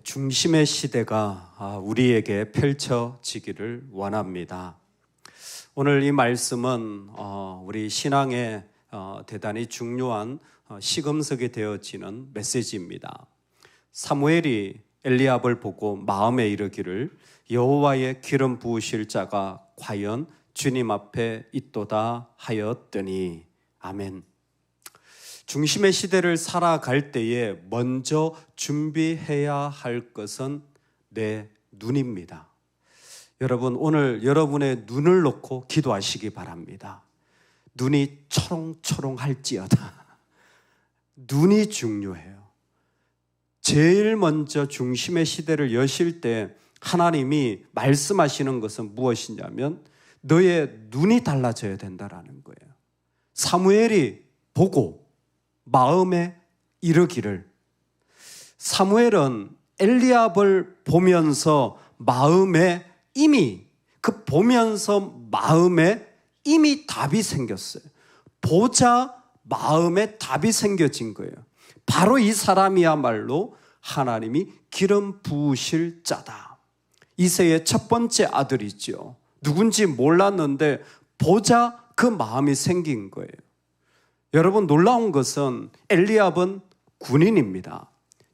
중심의 시대가 우리에게 펼쳐지기를 원합니다. 오늘 이 말씀은 우리 신앙에 대단히 중요한 시금석이 되어지는 메시지입니다. 사무엘이 엘리압을 보고 마음에 이르기를 여호와의 기름 부으실 자가 과연 주님 앞에 있도다 하였더니 아멘. 중심의 시대를 살아갈 때에 먼저 준비해야 할 것은 내 눈입니다. 여러분, 오늘 여러분의 눈을 놓고 기도하시기 바랍니다. 눈이 초롱초롱할지어다. 눈이 중요해요. 제일 먼저 중심의 시대를 여실 때 하나님이 말씀하시는 것은 무엇이냐면 너의 눈이 달라져야 된다라는 거예요. 사무엘이 보고 마음에 이르기를, 사무엘은 엘리압을 보면서 마음에 이미 마음에 이미 답이 생겼어요. 보자 마음에 답이 생겨진 거예요. 바로 이 사람이야말로 하나님이 기름 부으실 자다. 이새의 첫 번째 아들이죠. 누군지 몰랐는데 보자 그 마음이 생긴 거예요. 여러분, 놀라운 것은 엘리압은 군인입니다.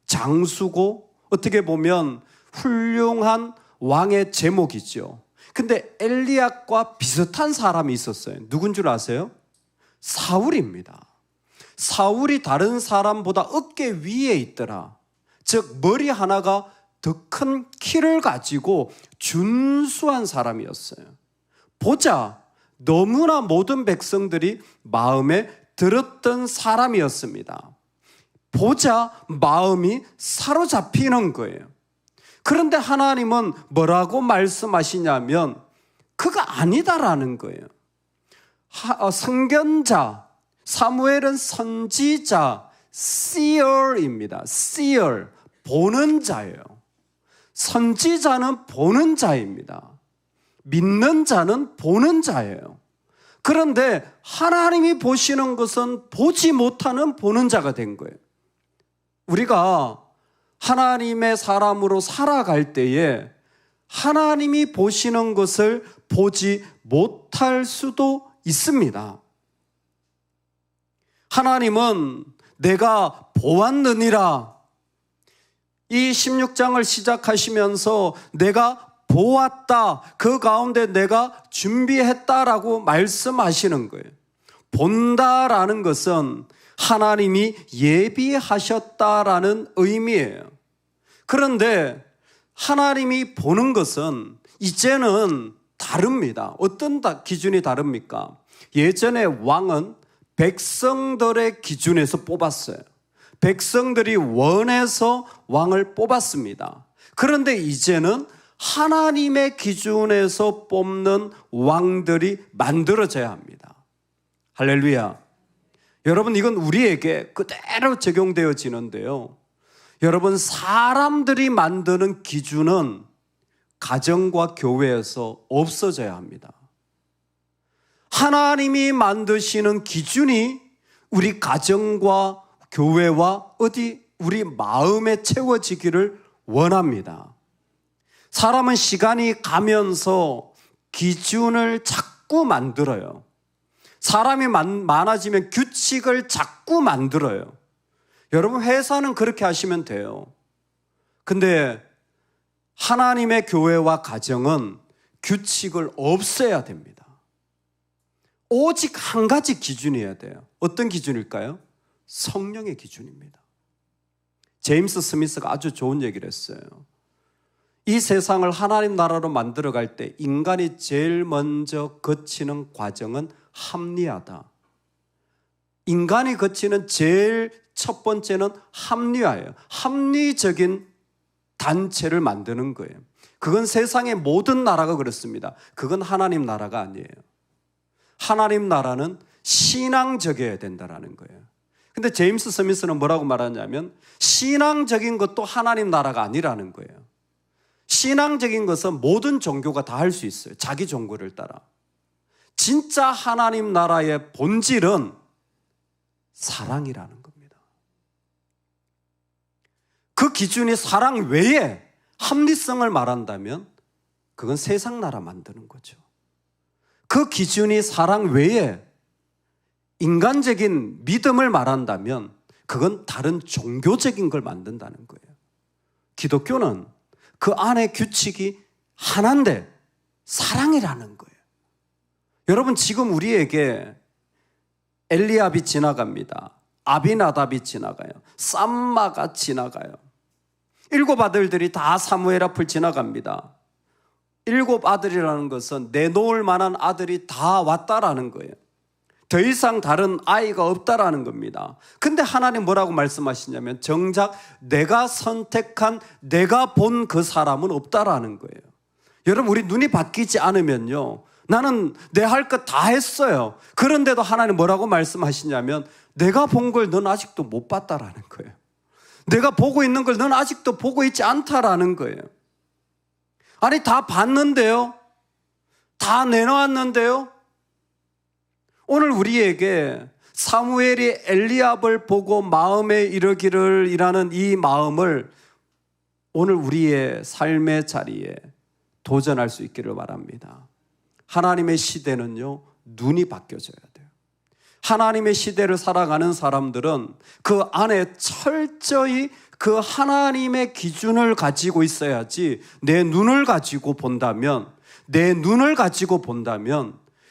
장수고 어떻게 보면 훌륭한 왕의 제목이죠. 근데 엘리압과 비슷한 사람이 있었어요. 누군 줄 아세요? 사울입니다. 사울이 다른 사람보다 어깨 위에 있더라. 즉 머리 하나가 더 큰 키를 가지고 준수한 사람이었어요. 보자 너무나 모든 백성들이 마음에 들었던 사람이었습니다. 보자 마음이 사로잡히는 거예요. 그런데 하나님은 뭐라고 말씀하시냐면 그가 아니다라는 거예요. 선견자, 사무엘은 선지자, seer입니다. seer, 보는 자예요. 선지자는 보는 자입니다. 믿는 자는 보는 자예요. 그런데 하나님이 보시는 것은 보지 못하는 보는 자가 된 거예요. 우리가 하나님의 사람으로 살아갈 때에 하나님이 보시는 것을 보지 못할 수도 있습니다. 하나님은 내가 보았느니라, 이 16장을 시작하시면서 내가 보았다, 그 가운데 내가 준비했다라고 말씀하시는 거예요. 본다라는 것은 하나님이 예비하셨다라는 의미예요. 그런데 하나님이 보는 것은 이제는 다릅니다. 어떤 기준이 다릅니까? 예전에 왕은 백성들의 기준에서 뽑았어요. 백성들이 원해서 왕을 뽑았습니다. 그런데 이제는 하나님의 기준에서 뽑는 왕들이 만들어져야 합니다. 할렐루야. 여러분, 이건 우리에게 그대로 적용되어지는데요. 여러분, 사람들이 만드는 기준은 가정과 교회에서 없어져야 합니다. 하나님이 만드시는 기준이 우리 가정과 교회와 우리 마음에 채워지기를 원합니다. 사람은 시간이 가면서 기준을 자꾸 만들어요. 사람이 많아지면 규칙을 자꾸 만들어요. 여러분, 회사는 그렇게 하시면 돼요. 근데 하나님의 교회와 가정은 규칙을 없애야 됩니다. 오직 한 가지 기준이어야 돼요. 어떤 기준일까요? 성령의 기준입니다. 제임스 스미스가 아주 좋은 얘기를 했어요. 이 세상을 하나님 나라로 만들어갈 때 인간이 제일 먼저 거치는 과정은 합리화다. 인간이 거치는 제일 첫 번째는 합리화예요. 합리적인 단체를 만드는 거예요. 그건 세상의 모든 나라가 그렇습니다. 그건 하나님 나라가 아니에요. 하나님 나라는 신앙적이어야 된다는 거예요. 근데 제임스 스미스는 뭐라고 말하냐면 신앙적인 것도 하나님 나라가 아니라는 거예요. 신앙적인 것은 모든 종교가 다 할 수 있어요. 자기 종교를 따라. 진짜 하나님 나라의 본질은 사랑이라는 겁니다. 그 기준이 사랑 외에 합리성을 말한다면 그건 세상 나라 만드는 거죠. 그 기준이 사랑 외에 인간적인 믿음을 말한다면 그건 다른 종교적인 걸 만든다는 거예요. 기독교는 그 안에 규칙이 하나인데 사랑이라는 거예요. 여러분, 지금 우리에게 엘리압이 지나갑니다. 아비나답이 지나가요. 쌈마가 지나가요. 7 아들들이 다 사무엘 앞을 지나갑니다. 7 아들이라는 것은 내놓을 만한 아들이 다 왔다라는 거예요. 더 이상 다른 아이가 없다라는 겁니다. 근데 하나님 뭐라고 말씀하시냐면 정작 내가 선택한, 내가 본 그 사람은 없다라는 거예요. 여러분, 우리 눈이 바뀌지 않으면요, 나는 내 할 것 다 했어요. 그런데도 하나님 뭐라고 말씀하시냐면 내가 본 걸 넌 아직도 못 봤다라는 거예요. 내가 보고 있는 걸 넌 아직도 보고 있지 않다라는 거예요. 아니, 다 봤는데요, 다 내놓았는데요. 오늘 우리에게 사무엘이 엘리압을 보고 마음에 이르기를 이라는 이 마음을 오늘 우리의 삶의 자리에 도전할 수 있기를 바랍니다. 하나님의 시대는요, 눈이 바뀌어져야 돼요. 하나님의 시대를 살아가는 사람들은 그 안에 철저히 그 하나님의 기준을 가지고 있어야지, 내 눈을 가지고 본다면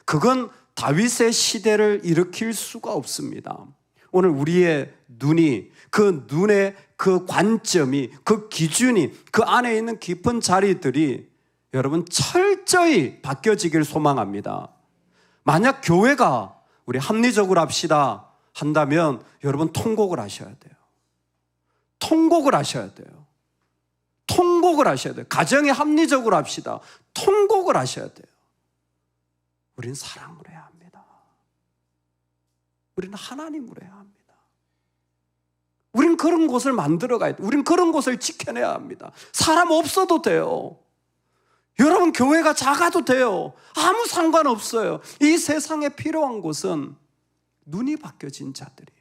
그건 다윗의 시대를 일으킬 수가 없습니다. 오늘 우리의 눈이, 그 눈의 그 관점이, 그 기준이, 그 안에 있는 깊은 자리들이 여러분 철저히 바뀌어지길 소망합니다. 만약 교회가 우리 합리적으로 합시다 한다면 여러분 통곡을 하셔야 돼요. 통곡을 하셔야 돼요. 통곡을 하셔야 돼요. 가정에 합리적으로 합시다. 통곡을 하셔야 돼요. 우린 사랑으로 해야 합니다. 우리는 하나님으로 해야 합니다. 우린 그런 곳을 만들어 가야 돼요. 우린 그런 곳을 지켜내야 합니다. 사람 없어도 돼요. 여러분, 교회가 작아도 돼요. 아무 상관없어요. 이 세상에 필요한 곳은 눈이 바뀌어진 자들이,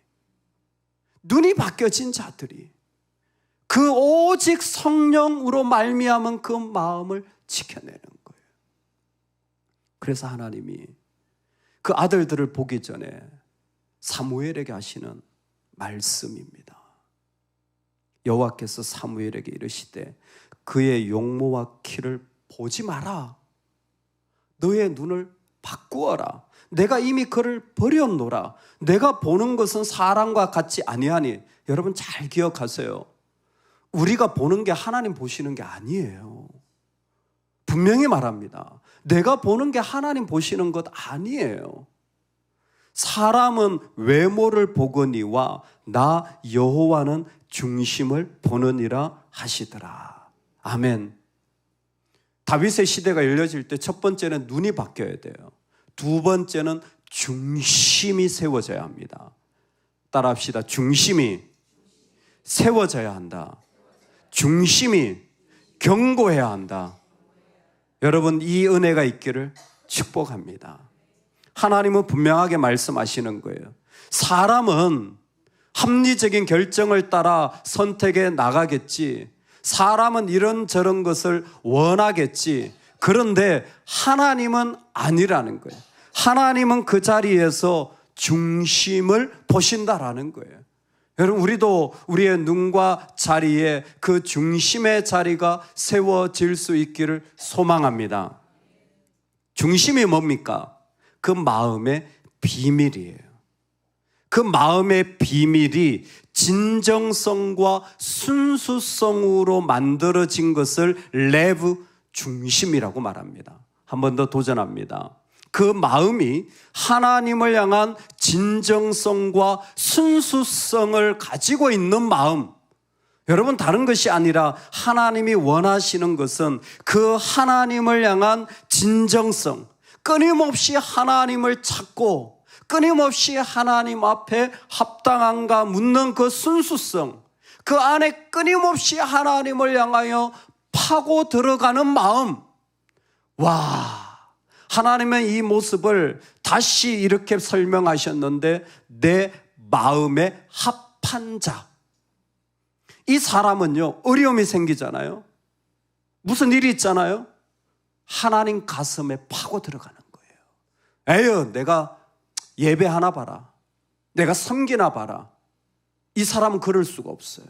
그 오직 성령으로 말미암은 그 마음을 지켜내는 거예요. 그래서 하나님이 그 아들들을 보기 전에 사무엘에게 하시는 말씀입니다. 여호와께서 사무엘에게 이르시되 그의 용모와 키를 보지 마라. 너의 눈을 바꾸어라. 내가 이미 그를 버렸노라. 내가 보는 것은 사람과 같지 아니하니. 여러분 잘 기억하세요. 우리가 보는 게 하나님 보시는 게 아니에요. 분명히 말합니다. 내가 보는 게 하나님 보시는 것 아니에요. 사람은 외모를 보거니와 나 여호와는 중심을 보느니라 하시더라. 아멘. 다윗의 시대가 열려질 때 첫 번째는 눈이 바뀌어야 돼요. 두 번째는 중심이 세워져야 합니다. 따라합시다. 중심이 세워져야 한다. 중심이 견고해야 한다. 여러분, 이 은혜가 있기를 축복합니다. 하나님은 분명하게 말씀하시는 거예요. 사람은 합리적인 결정을 따라 선택해 나가겠지. 사람은 이런저런 것을 원하겠지. 그런데 하나님은 아니라는 거예요. 하나님은 그 자리에서 중심을 보신다라는 거예요. 여러분, 우리도 우리의 눈과 자리에 그 중심의 자리가 세워질 수 있기를 소망합니다. 중심이 뭡니까? 그 마음의 비밀이에요. 그 마음의 비밀이 진정성과 순수성으로 만들어진 것을 레브 중심이라고 말합니다. 한 번 더 도전합니다. 그 마음이 하나님을 향한 진정성과 순수성을 가지고 있는 마음. 여러분, 다른 것이 아니라 하나님이 원하시는 것은 그 하나님을 향한 진정성, 끊임없이 하나님을 찾고 끊임없이 하나님 앞에 합당한가 묻는 그 순수성, 그 안에 끊임없이 하나님을 향하여 파고 들어가는 마음. 와, 하나님은 이 모습을 다시 이렇게 설명하셨는데 내 마음에 합한 자. 이 사람은요, 어려움이 생기잖아요. 무슨 일이 있잖아요. 하나님 가슴에 파고 들어가는 거예요. 에휴, 내가 예배하나 봐라. 내가 섬기나 봐라. 이 사람은 그럴 수가 없어요.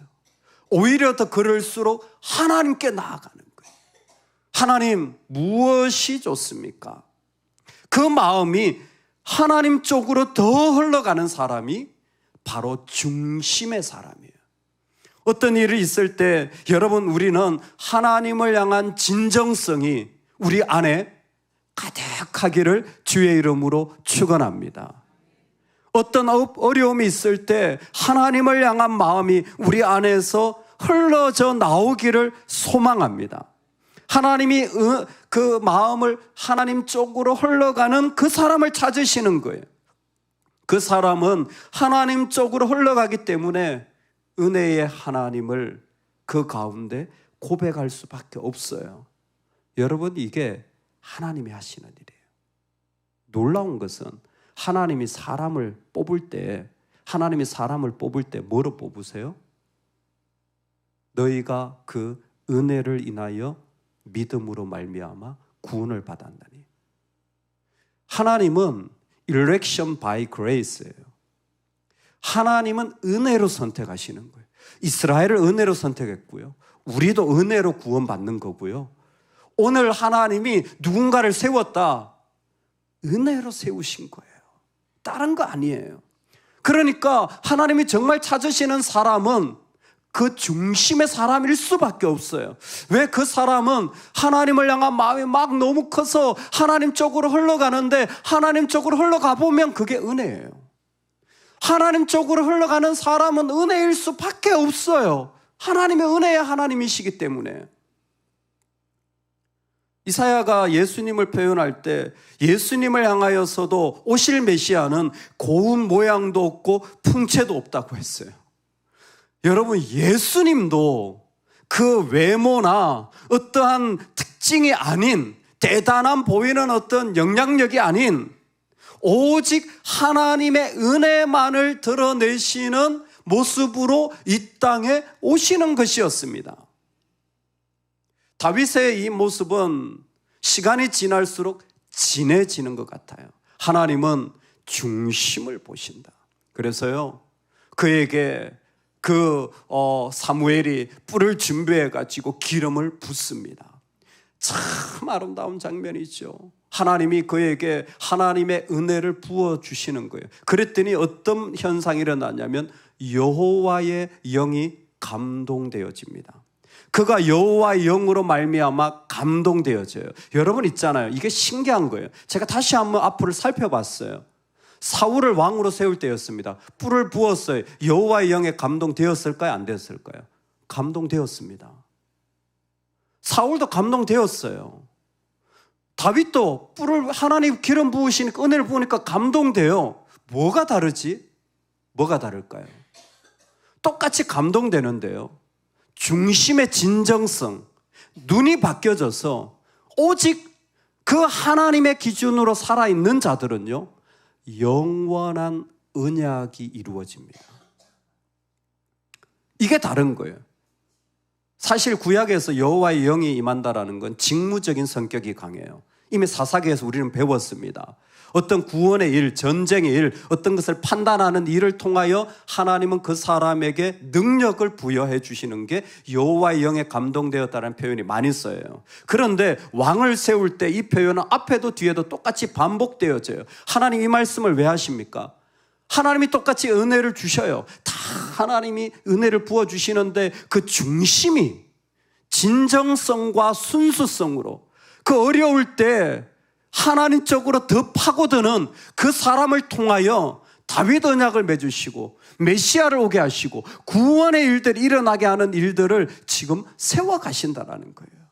오히려 더 그럴수록 하나님께 나아가는 거예요. 하나님, 무엇이 좋습니까? 그 마음이 하나님 쪽으로 더 흘러가는 사람이 바로 중심의 사람이에요. 어떤 일이 있을 때 여러분, 우리는 하나님을 향한 진정성이 우리 안에 가득하기를 주의 이름으로 축원합니다. 어떤 어려움이 있을 때 하나님을 향한 마음이 우리 안에서 흘러져 나오기를 소망합니다. 하나님이 그 마음을 하나님 쪽으로 흘러가는 그 사람을 찾으시는 거예요. 그 사람은 하나님 쪽으로 흘러가기 때문에 은혜의 하나님을 그 가운데 고백할 수밖에 없어요. 여러분, 이게 하나님이 하시는 일이에요. 놀라운 것은 하나님이 사람을 뽑을 때 뭐로 뽑으세요? 너희가 그 은혜를 인하여 믿음으로 말미암아 구원을 받았나니. 하나님은 election by grace예요. 하나님은 은혜로 선택하시는 거예요. 이스라엘을 은혜로 선택했고요. 우리도 은혜로 구원받는 거고요. 오늘 하나님이 누군가를 세웠다. 은혜로 세우신 거예요. 다른 거 아니에요. 그러니까 하나님이 정말 찾으시는 사람은 그 중심의 사람일 수밖에 없어요. 왜? 그 사람은 하나님을 향한 마음이 막 너무 커서 하나님 쪽으로 흘러가는데, 하나님 쪽으로 흘러가 보면 그게 은혜예요. 하나님 쪽으로 흘러가는 사람은 은혜일 수밖에 없어요. 하나님의 은혜의 하나님이시기 때문에. 이사야가 예수님을 표현할 때 예수님을 향하여서도 오실 메시아는 고운 모양도 없고 풍채도 없다고 했어요. 여러분, 예수님도 그 외모나 어떠한 특징이 아닌, 대단한 보이는 어떤 영향력이 아닌, 오직 하나님의 은혜만을 드러내시는 모습으로 이 땅에 오시는 것이었습니다. 다윗의 이 모습은 시간이 지날수록 진해지는 것 같아요. 하나님은 중심을 보신다. 그래서요, 그에게 사무엘이 뿔을 준비해가지고 기름을 붓습니다. 참 아름다운 장면이죠. 하나님이 그에게 하나님의 은혜를 부어주시는 거예요. 그랬더니 어떤 현상이 일어나냐면 여호와의 영이 감동되어집니다. 그가 여호와의 영으로 말미암아 감동되어져요. 여러분 있잖아요. 이게 신기한 거예요. 제가 다시 한번 앞을 살펴봤어요. 사울을 왕으로 세울 때였습니다. 뿔을 부었어요. 여호와의 영에 감동되었을까요? 안 되었을까요? 감동되었습니다. 사울도 감동되었어요. 다윗도 뿔을 하나님 기름 부으시니까, 은혜를 부으니까 감동돼요. 뭐가 다르지? 뭐가 다를까요? 똑같이 감동되는데요, 중심의 진정성, 눈이 바뀌어져서 오직 그 하나님의 기준으로 살아있는 자들은요, 영원한 언약이 이루어집니다. 이게 다른 거예요. 사실 구약에서 여호와의 영이 임한다라는 건 직무적인 성격이 강해요. 이미 사사기에서 우리는 배웠습니다. 어떤 구원의 일, 전쟁의 일, 어떤 것을 판단하는 일을 통하여 하나님은 그 사람에게 능력을 부여해 주시는 게 여호와의 영에 감동되었다는 표현이 많이 써요. 그런데 왕을 세울 때 이 표현은 앞에도 뒤에도 똑같이 반복되어져요. 하나님 이 말씀을 왜 하십니까? 하나님이 똑같이 은혜를 주셔요. 다 하나님이 은혜를 부어주시는데 그 중심이 진정성과 순수성으로, 그 어려울 때 하나님 쪽으로 더 파고드는 그 사람을 통하여 다윗 언약을 맺으시고 메시아를 오게 하시고 구원의 일들이 일어나게 하는 일들을 지금 세워가신다는 거예요.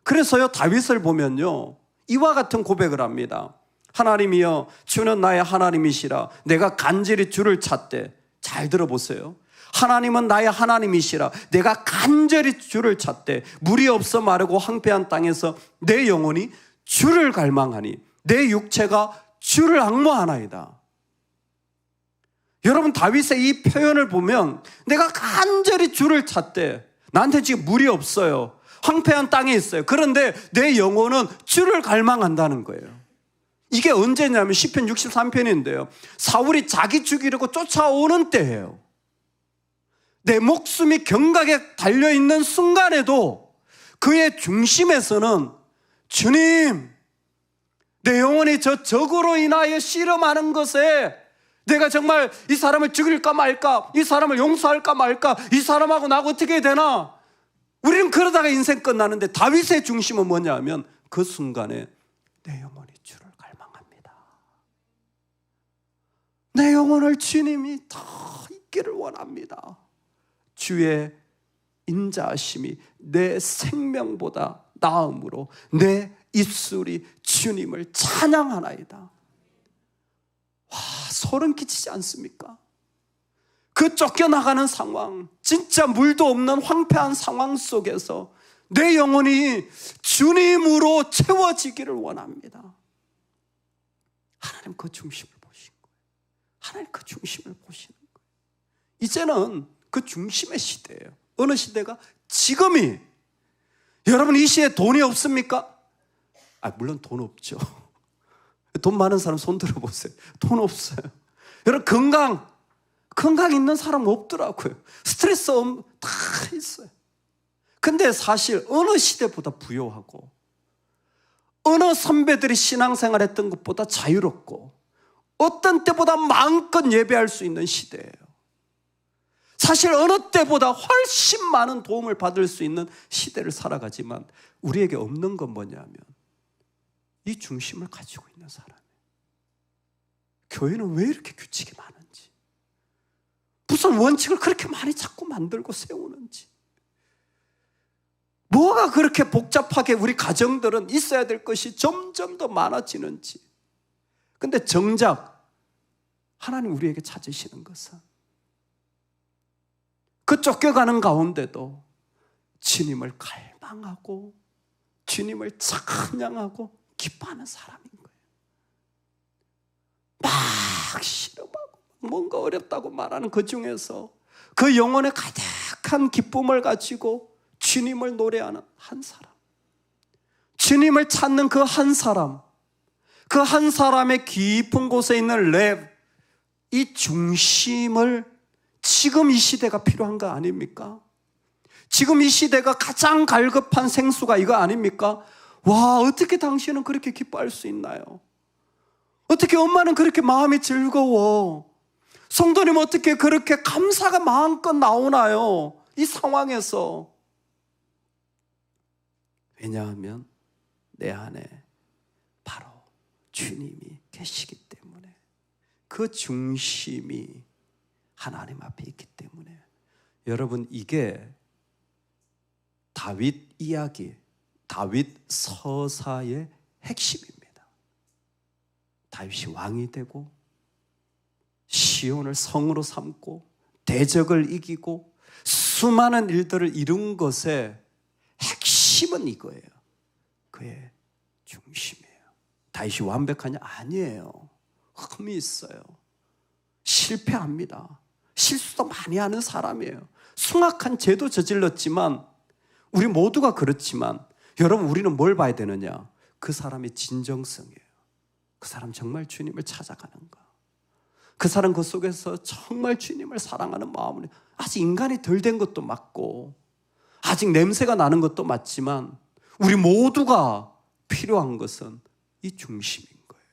그래서요, 다윗을 보면요, 이와 같은 고백을 합니다. 하나님이여, 주는 나의 하나님이시라. 내가 간절히 주를 찾되. 잘 들어보세요. 하나님은 나의 하나님이시라. 내가 간절히 주를 찾되 물이 없어 마르고 황폐한 땅에서 내 영혼이 주를 갈망하니 내 육체가 주를 앙모하나이다. 여러분, 다윗의 이 표현을 보면 내가 간절히 주를 찾되 나한테 지금 물이 없어요. 황폐한 땅에 있어요. 그런데 내 영혼은 주를 갈망한다는 거예요. 이게 언제냐면 시편 63편인데요. 사울이 자기 죽이려고 쫓아오는 때예요. 내 목숨이 경각에 달려있는 순간에도 그의 중심에서는 주님, 내 영혼이 저 적으로 인하여 씨름하는 것에 내가 정말 이 사람을 죽일까 말까, 이 사람을 용서할까 말까, 이 사람하고 나하고 어떻게 해야 되나. 우리는 그러다가 인생 끝나는데 다윗의 중심은 뭐냐 하면 그 순간에 내 영혼이 주를 갈망합니다. 내 영혼을 주님이 다 있기를 원합니다. 주의 인자하심이 내 생명보다 나음으로 내 입술이 주님을 찬양하나이다. 와, 소름 끼치지 않습니까? 그 쫓겨나가는 상황, 진짜 물도 없는 황폐한 상황 속에서 내 영혼이 주님으로 채워지기를 원합니다. 하나님 그 중심을 보신 거예요. 하나님 그 중심을 보시는 거예요. 이제는 그 중심의 시대예요. 어느 시대가? 지금이. 여러분, 이 시대에 돈이 없습니까? 물론 돈 없죠. 돈 많은 사람 손 들어보세요. 돈 없어요. 여러분, 건강 있는 사람 없더라고요. 스트레스 다 있어요. 근데 사실 어느 시대보다 부유하고 어느 선배들이 신앙생활 했던 것보다 자유롭고 어떤 때보다 마음껏 예배할 수 있는 시대예요. 사실 어느 때보다 훨씬 많은 도움을 받을 수 있는 시대를 살아가지만 우리에게 없는 건 뭐냐면 이 중심을 가지고 있는 사람이에요. 교회는 왜 이렇게 규칙이 많은지, 무슨 원칙을 그렇게 많이 자꾸 만들고 세우는지, 뭐가 그렇게 복잡하게 우리 가정들은 있어야 될 것이 점점 더 많아지는지. 근데 정작 하나님 우리에게 찾으시는 것은 그 쫓겨가는 가운데도 주님을 갈망하고 주님을 찬양하고 기뻐하는 사람인 거예요. 막 실험하고 뭔가 어렵다고 말하는 그 중에서 그 영혼에 가득한 기쁨을 가지고 주님을 노래하는 한 사람, 주님을 찾는 그 한 사람, 그 한 사람의 깊은 곳에 있는 랩, 이 중심을 지금 이 시대가 필요한 거 아닙니까? 지금 이 시대가 가장 갈급한 생수가 이거 아닙니까? 와, 어떻게 당신은 그렇게 기뻐할 수 있나요? 어떻게 엄마는 그렇게 마음이 즐거워? 성도님 어떻게 그렇게 감사가 마음껏 나오나요? 이 상황에서. 왜냐하면 내 안에 바로 주님이 계시기 때문에, 그 중심이 하나님 앞에 있기 때문에. 여러분, 이게 다윗 이야기, 다윗 서사의 핵심입니다. 다윗이 왕이 되고 시온을 성으로 삼고 대적을 이기고 수많은 일들을 이룬 것의 핵심은 이거예요. 그의 중심이에요. 다윗이 완벽하냐? 아니에요. 흠이 있어요. 실패합니다. 실수도 많이 하는 사람이에요. 숭악한 죄도 저질렀지만, 우리 모두가 그렇지만, 여러분, 우리는 뭘 봐야 되느냐? 그 사람의 진정성이에요. 그 사람 정말 주님을 찾아가는가? 그 사람 그 속에서 정말 주님을 사랑하는 마음으로, 아직 인간이 덜 된 것도 맞고 아직 냄새가 나는 것도 맞지만 우리 모두가 필요한 것은 이 중심인 거예요.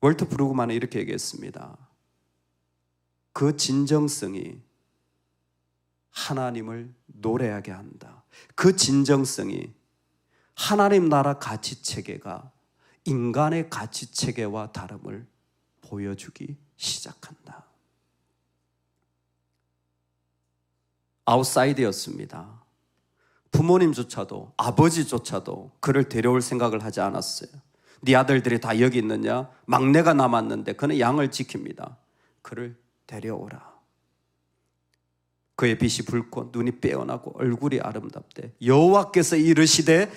월터 브루그만은 이렇게 얘기했습니다. 그 진정성이 하나님을 노래하게 한다. 그 진정성이 하나님 나라 가치체계가 인간의 가치체계와 다름을 보여주기 시작한다. 아웃사이드였습니다. 부모님조차도, 아버지조차도 그를 데려올 생각을 하지 않았어요. 네 아들들이 다 여기 있느냐? 막내가 남았는데 그는 양을 지킵니다. 그를 데려오라. 그의 빛이 붉고 눈이 빼어나고 얼굴이 아름답대. 여호와께서 이르시되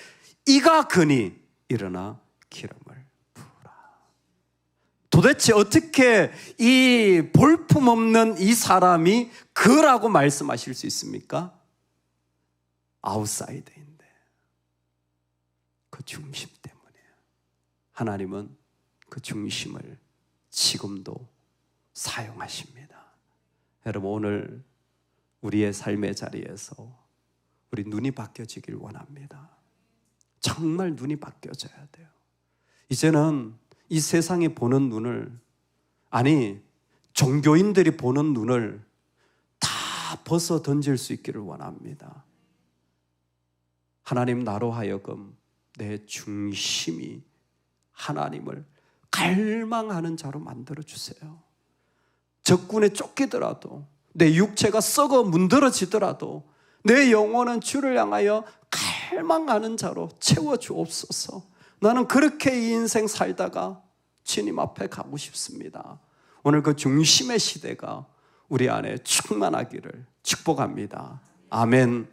이가 그니 일어나 기름을 부으라. 도대체 어떻게 이 볼품없는 이 사람이 그라고 말씀하실 수 있습니까? 아웃사이더인데 그 중심 때문이에요. 하나님은 그 중심을 지금도 사용하십니다. 여러분, 오늘 우리의 삶의 자리에서 우리 눈이 바뀌어지길 원합니다. 정말 눈이 바뀌어져야 돼요. 이제는 이 세상이 보는 눈을, 아니 종교인들이 보는 눈을 다 벗어 던질 수 있기를 원합니다. 하나님, 나로 하여금 내 중심이 하나님을 갈망하는 자로 만들어주세요. 적군에 쫓기더라도, 내 육체가 썩어 문드러지더라도 내 영혼은 주를 향하여 갈망하는 자로 채워주옵소서. 나는 그렇게 이 인생 살다가 주님 앞에 가고 싶습니다. 오늘 그 중심의 시대가 우리 안에 충만하기를 축복합니다. 아멘.